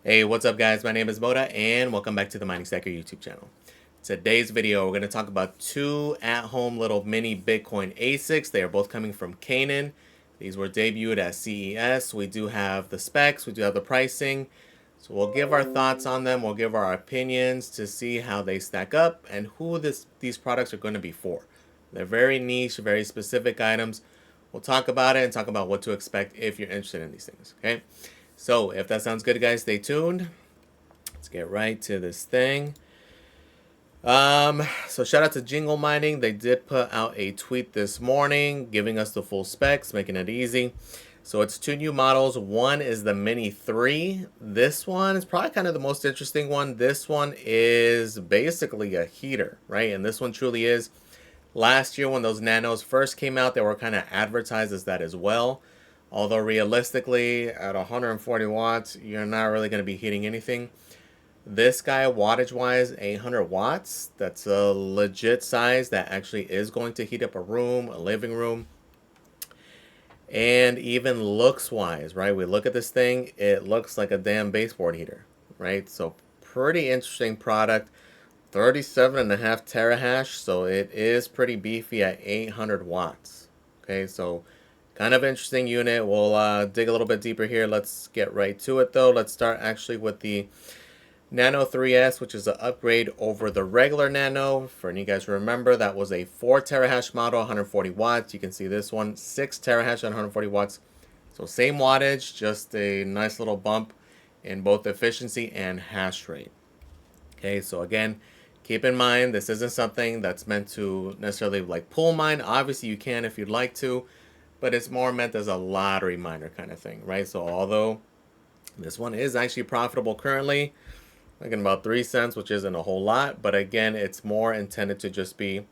Hey, what's up guys? My name is Moda and welcome back to the Mining Stacker YouTube channel. Today's video, we're going to talk about two at-home little mini Bitcoin ASICs. They are both coming from Canaan. These were debuted at CES. We do have the specs, we do have the pricing. So we'll give our thoughts on them, we'll give our opinions to see how they stack up and who these products are going to be for. They're very niche, very specific items. We'll talk about it and talk about what to expect if you're interested in these things, okay? So if that sounds good, guys, stay tuned. Let's get right to this thing. So shout out to Jingle Mining. They did put out a tweet this morning giving us the full specs, making it easy. So it's two new models. One is the Mini 3. This one is probably kind of the most interesting one. This one is basically a heater, right? And this one truly is. Last year when those Nanos first came out, they were kind of advertised as that as well. Although realistically, at 140 watts, you're not really going to be heating anything. This guy, wattage-wise, 800 watts. That's a legit size that actually is going to heat up a room, a living room. And even looks-wise, right? We look at this thing, it looks like a damn baseboard heater, right? So pretty interesting product. 37.5 terahash, so it is pretty beefy at 800 watts. Okay, so kind of interesting unit. We'll dig a little bit deeper here. Let's get right to it though. Let's start actually with the Nano 3S, which is an upgrade over the regular Nano. For you guys remember, that was a 4 terahash model, 140 watts. You can see this one, 6 terahash and 140 watts. So same wattage, just a nice little bump in both efficiency and hash rate. Okay, so again, keep in mind, this isn't something that's meant to necessarily like pool mine. Obviously you can if you'd like to, but it's more meant as a lottery miner kind of thing, right? So although this one is actually profitable currently, making about 3 cents, which isn't a whole lot, but again, it's more intended to just be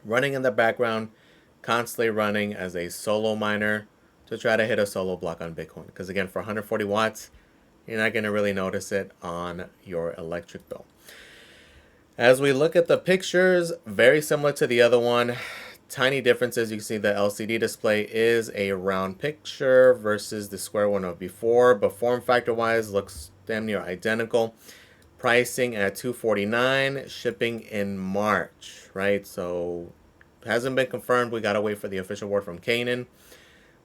running in the background, constantly running as a solo miner to try to hit a solo block on Bitcoin. Because again, for 140 watts, you're not going to really notice it on your electric bill. As we look at the pictures, very similar to the other one. Tiny differences. You can see the LCD display is a round picture versus the square one of before, but form factor wise looks damn near identical. Pricing at $249, shipping in March, right? So hasn't been confirmed. We gotta wait for the official word from Canaan,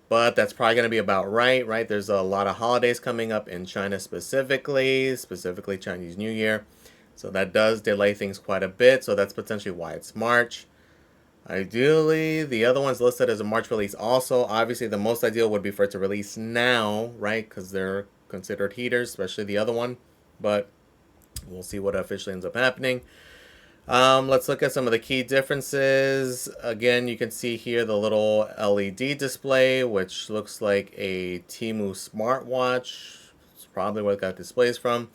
but that's probably gonna be about right? There's a lot of holidays coming up in China specifically Chinese New Year. So that does delay things quite a bit. So that's potentially why it's March. Ideally, the other one's listed as a March release also. Obviously, the most ideal would be for it to release now, right? Because they're considered heaters, especially the other one. But we'll see what officially ends up happening. Let's look at some of the key differences. Again, you can see here the little LED display, which looks like a Temu smartwatch. It's probably where it got displays from.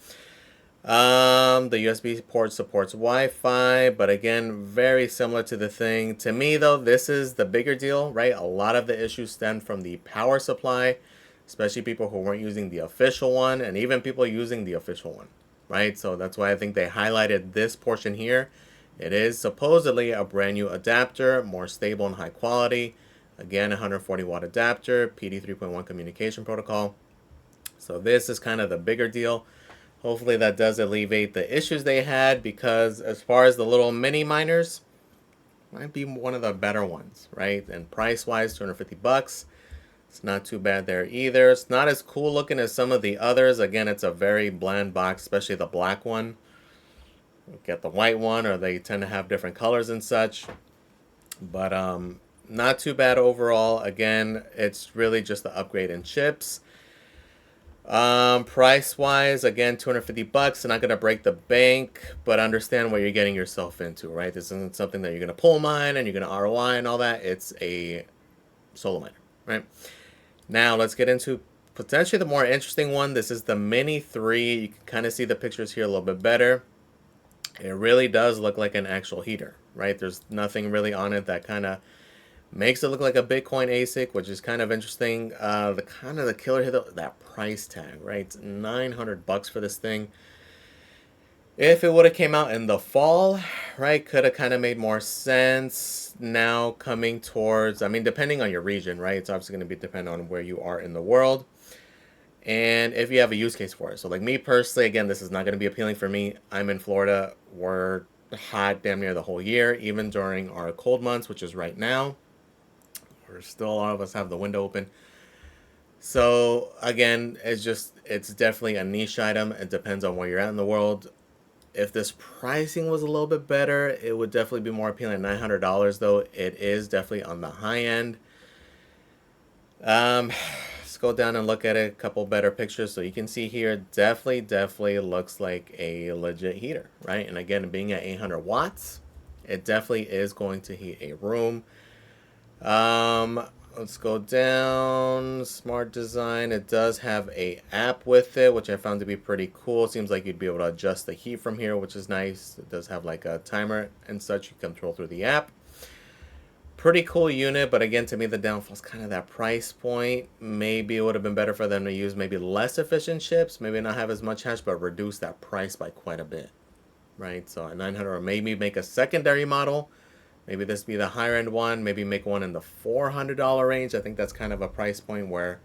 The USB port supports Wi-Fi, but again, very similar to the thing. To me, though, this is the bigger deal, right? A lot of the issues stem from the power supply, especially people who weren't using the official one, and even people using the official one, right? So that's why I think they highlighted this portion here. It is supposedly a brand new adapter, more stable and high quality. Again, 140 watt adapter, PD 3.1 communication protocol. So this is kind of the bigger deal. Hopefully that does alleviate the issues they had, because as far as the little mini miners, might be one of the better ones, right? And price wise, 250 bucks. It's not too bad there either. It's not as cool looking as some of the others. Again, it's a very bland box, especially the black one. Get the white one, or they tend to have different colors and such. But not too bad overall. Again, it's really just the upgrade in chips. Price wise, again, 250 bucks. They're not going to break the bank, but understand what you're getting yourself into, right? This isn't something that you're going to pull mine and you're going to ROI and all that. It's a solo miner, right? Now let's get into potentially the more interesting one. This is the Mini 3. You can kind of see the pictures here a little bit better. It really does look like an actual heater, right? There's nothing really on it that kind of makes it look like a Bitcoin ASIC, which is kind of interesting. The killer here, though, that price tag, right? It's 900 bucks for this thing. If it would have came out in the fall, right, could have kind of made more sense. Now coming towards, I mean, depending on your region, right? It's obviously going to be dependent on where you are in the world. and if you have a use case for it. So like me personally, again, this is not going to be appealing for me. I'm in Florida. We're hot damn near the whole year, even during our cold months, which is right now. We're still, a lot of us have the window open. So again, it's definitely a niche item. It depends on where you're at in the world. If this pricing was a little bit better, it would definitely be more appealing. $900 though, it is definitely on the high end. Let's go down and look at a couple better pictures. So you can see here, definitely looks like a legit heater, right? And again, being at 800 watts, it definitely is going to heat a room. Let's go down. Smart design. It does have a app with it, which I found to be pretty cool. Seems like you'd be able to adjust the heat from here, which is nice. It does have like a timer and such you control through the app. Pretty cool unit, but again, to me, the downfall is kind of that price point. Maybe it would have been better for them to use maybe less efficient chips, maybe not have as much hash, but reduce that price by quite a bit, right? So at 900, or maybe make a secondary model. Maybe this be the higher end one. Maybe make one in the $400 range. I think that's kind of a price point where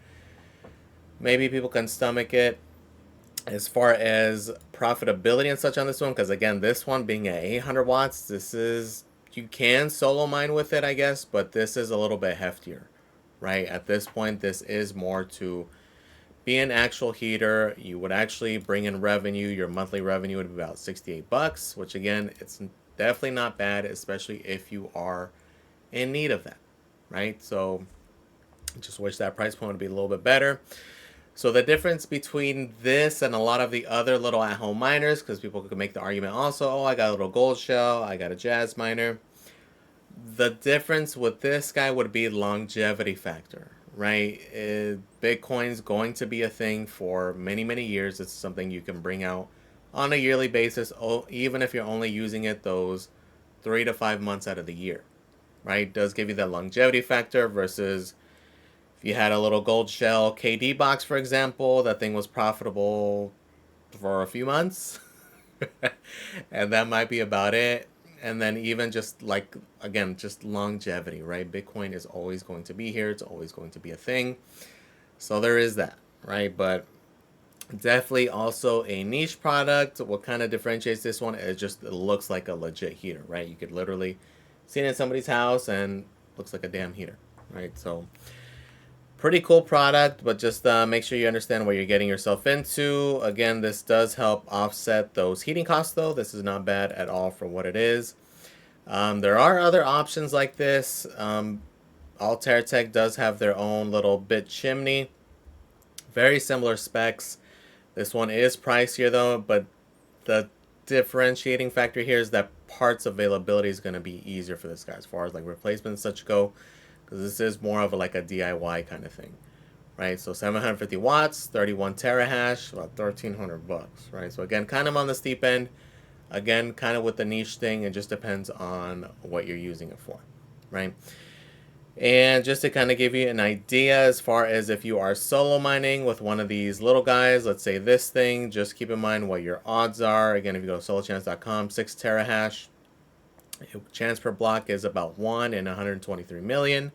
maybe people can stomach it. As far as profitability and such on this one, because again, this one being at 800 watts, this is, you can solo mine with it, I guess, but this is a little bit heftier, right? At this point, this is more to be an actual heater. You would actually bring in revenue. Your monthly revenue would be about $68, which again, it's definitely not bad, especially if you are in need of that, right? So just wish that price point would be a little bit better. So the difference between this and a lot of the other little at-home miners, because people could make the argument also, oh, I got a little gold shell, I got a jazz miner. The difference with this guy would be longevity factor, right? Bitcoin's going to be a thing for many years. It's something you can bring out on a yearly basis, even if you're only using it those 3 to 5 months out of the year, right? It does give you that longevity factor versus if you had a little gold shell KD box, for example, that thing was profitable for a few months and that might be about it. And then even just like, again, just longevity, right? Bitcoin is always going to be here. It's always going to be a thing. So there is that, right? But definitely also a niche product. What kind of differentiates this one? It looks like a legit heater, right? You could literally see it in somebody's house and looks like a damn heater, right? So pretty cool product, but just make sure you understand what you're getting yourself into. Again, this does help offset those heating costs, though. This is not bad at all for what it is. There are other options like this. Altair Tech does have their own little bit chimney. Very similar specs. This one is pricier, though, but the differentiating factor here is that parts availability is going to be easier for this guy as far as like replacements and such go, because this is more of like a DIY kind of thing, right? So 750 watts, 31 terahash, about $1,300, right? So again, kind of on the steep end. Again, kind of with the niche thing, it just depends on what you're using it for, right? And just to kind of give you an idea as far as if you are solo mining with one of these little guys, let's say this thing, just keep in mind what your odds are. Again, if you go to solochance.com, 6 terahash, chance per block is about 1 in 123 million.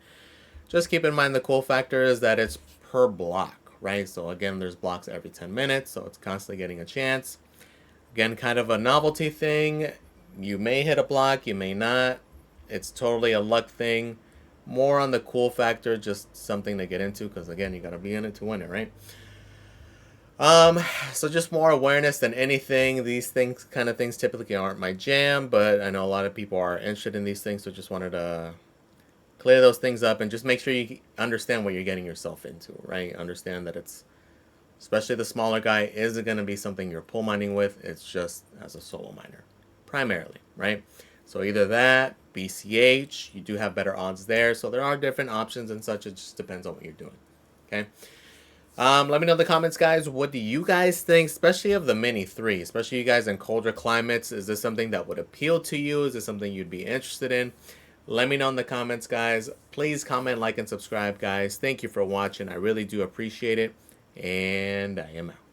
Just keep in mind the cool factor is that it's per block, right? So again, there's blocks every 10 minutes, so it's constantly getting a chance. Again, kind of a novelty thing. You may hit a block, you may not. It's totally a luck thing. More on the cool factor, just something to get into, because again, you got to be in it to win it, right? So just more awareness than anything. These kind of things typically aren't my jam, but I know a lot of people are interested in these things, so just wanted to clear those things up and just make sure you understand what you're getting yourself into, right? Understand that it's, especially the smaller guy, isn't going to be something you're pull mining with. It's just as a solo miner, primarily, right? So either that, BCH, you do have better odds there. So there are different options and such. It just depends on what you're doing, okay? Let me know in the comments, guys. What do you guys think, especially of the Mini 3, especially you guys in colder climates? Is this something that would appeal to you? Is this something you'd be interested in? Let me know in the comments, guys. Please comment, like, and subscribe, guys. Thank you for watching. I really do appreciate it. And I am out.